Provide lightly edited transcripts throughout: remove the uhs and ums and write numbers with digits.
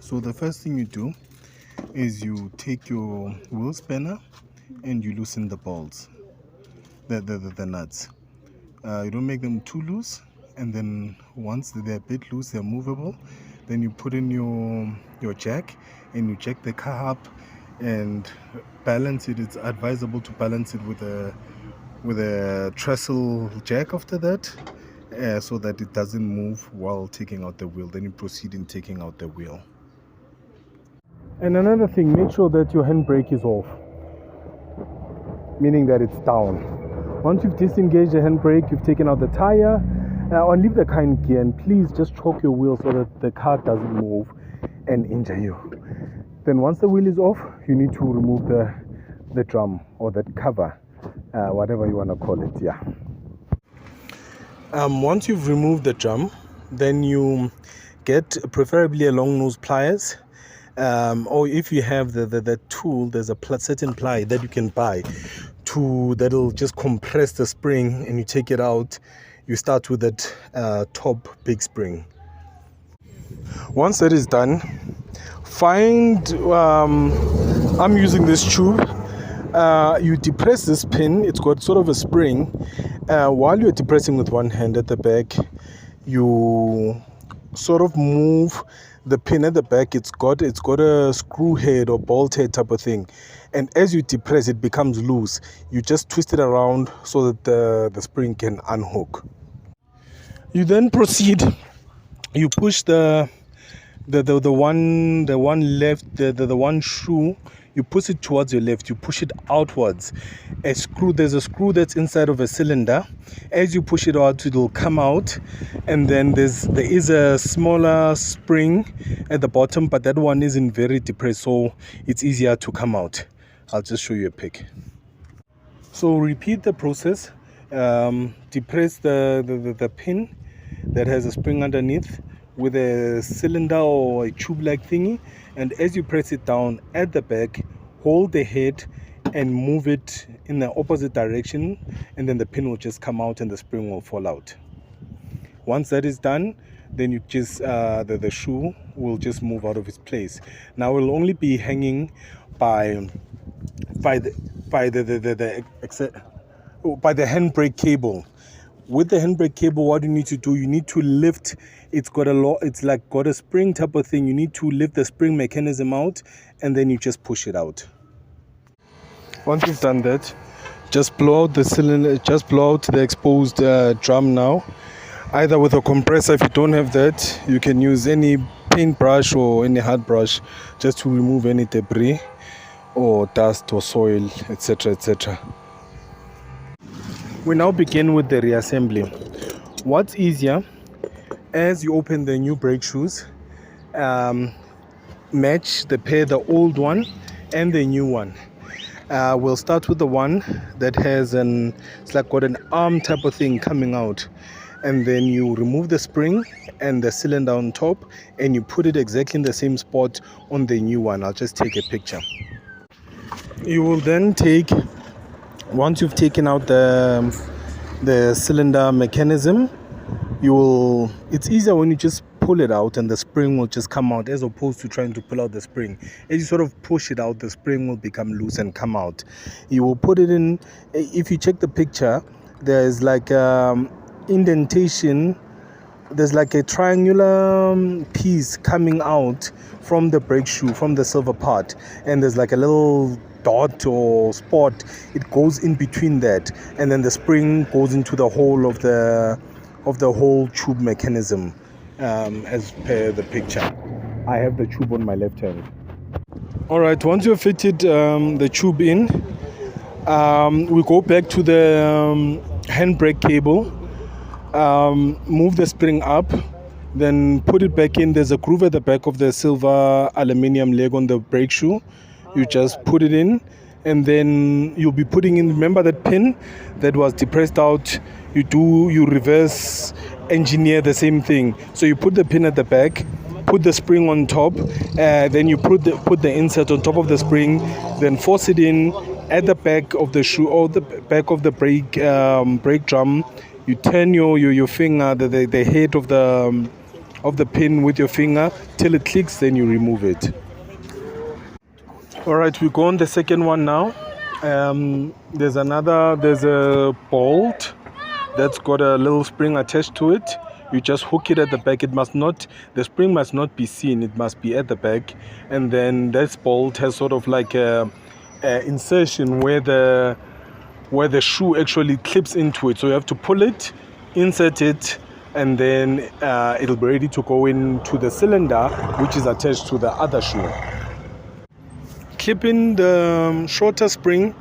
So the first thing you do is you take your wheel spanner and you loosen the bolts, the nuts. You don't make them too loose, and then once they're a bit loose, they're movable, then you put in your jack and you jack the car up and balance it. It's advisable to balance it with a trestle jack after that, so that it doesn't move while taking out the wheel. Then you proceed in taking out the wheel. And another thing, make sure that your handbrake is off, meaning that it's down. Once you've disengaged the handbrake, you've taken out the tire, or leave the car in gear, and please just choke your wheel so that the car doesn't move and injure you. Then once the wheel is off, you need to remove the drum or that cover, whatever you want to call it. Yeah. Once you've removed the drum, then you get preferably a long nose pliers, or if you have the tool, there's a certain ply that you can buy that'll just compress the spring, and you take it out. You start with that top big spring. Once that is done, I'm using this tube. You depress this pin. It's got sort of a spring. While you're depressing with one hand at the back, you sort of move the pin at the back. It's got a screw head or bolt head type of thing, and as you depress, it becomes loose. You just twist it around so that the spring can unhook. You then proceed. You push the one left, the one shoe. You push it towards your left. You push it outwards. There's a screw that's inside of a cylinder. As you push it out, it will come out, and then there is a smaller spring at the bottom, but that one isn't very depressed, so it's easier to come out. I'll just show you a pic. So repeat the process. Depress the pin that has a spring underneath with a cylinder or a tube-like thingy, and as you press it down at the back, hold the head and move it in the opposite direction, and then the pin will just come out and the spring will fall out. Once that is done, then you just the shoe will just move out of its place. Now it will only be hanging by the handbrake cable. With the handbrake cable, what you need to do, you need to lift. It's got a spring type of thing. You need to lift the spring mechanism out, and then you just push it out. Once you've done that, just blow out the cylinder, just blow out the exposed drum now, either with a compressor. If you don't have that, you can use any paintbrush or any hard brush just to remove any debris or dust or soil, etc., etc. We now begin with the reassembly. What's easier, as you open the new brake shoes, match the old one and the new one. We'll start with the one that has got an arm type of thing coming out, and then you remove the spring and the cylinder on top, and you put it exactly in the same spot on the new one. I'll just take a picture. You will then once you've taken out the cylinder mechanism, it's easier when you just pull it out and the spring will just come out, as opposed to trying to pull out the spring. As you sort of push it out, the spring will become loose and come out. You will put it in. If you check the picture, there's like indentation. There's like a triangular piece coming out from the brake shoe, from the silver part, and there's like a little dot or spot. It goes in between that, and then the spring goes into the hole of the whole tube mechanism, as per the picture. I have the tube on my left hand. Alright, once you've fitted the tube in, we go back to the handbrake cable, move the spring up, then put it back in. There's a groove at the back of the silver aluminium leg on the brake shoe. You just put it in, and then you'll be putting in, remember that pin that was depressed out, you reverse engineer the same thing. So you put the pin at the back, put the spring on top, then you put the insert on top of the spring, then force it in at the back of the shoe or the back of the brake drum. You turn your finger, the head of of the pin with your finger till it clicks, then you remove it. All right, we go on the second one now. There's a bolt that's got a little spring attached to it. You just hook it at the back. The spring must not be seen. It must be at the back. And then this bolt has sort of like a insertion where the shoe actually clips into it. So you have to pull it, insert it, and then it'll be ready to go into the cylinder, which is attached to the other shoe. Clip in the shorter spring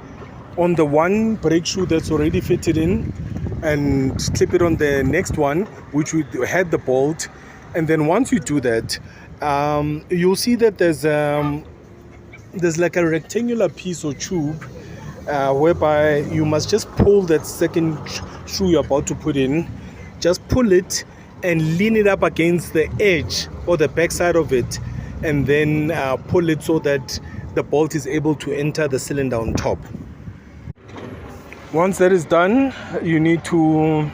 on the one brake shoe that's already fitted in, and clip it on the next one, which we had the bolt. And then once you do that, you'll see that there's like a rectangular piece or tube whereby you must just pull that second shoe you're about to put in. Just pull it and lean it up against the edge or the back side of it, and then pull it so that the bolt is able to enter the cylinder on top. Once that is done, you need to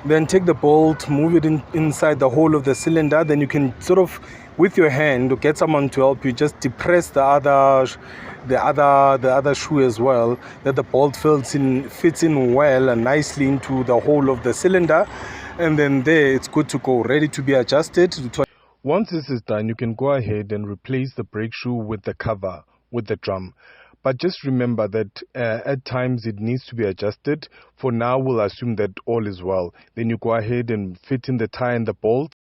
then take the bolt, move it inside the hole of the cylinder. Then you can sort of, with your hand, or get someone to help you, just depress the other shoe as well, that the bolt fits in well and nicely into the hole of the cylinder. And then there, it's good to go, ready to be adjusted. Once this is done, you can go ahead and replace the brake shoe with the cover, with the drum. But just remember that at times it needs to be adjusted. For now, we'll assume that all is well. Then you go ahead and fit in the tie and the bolt.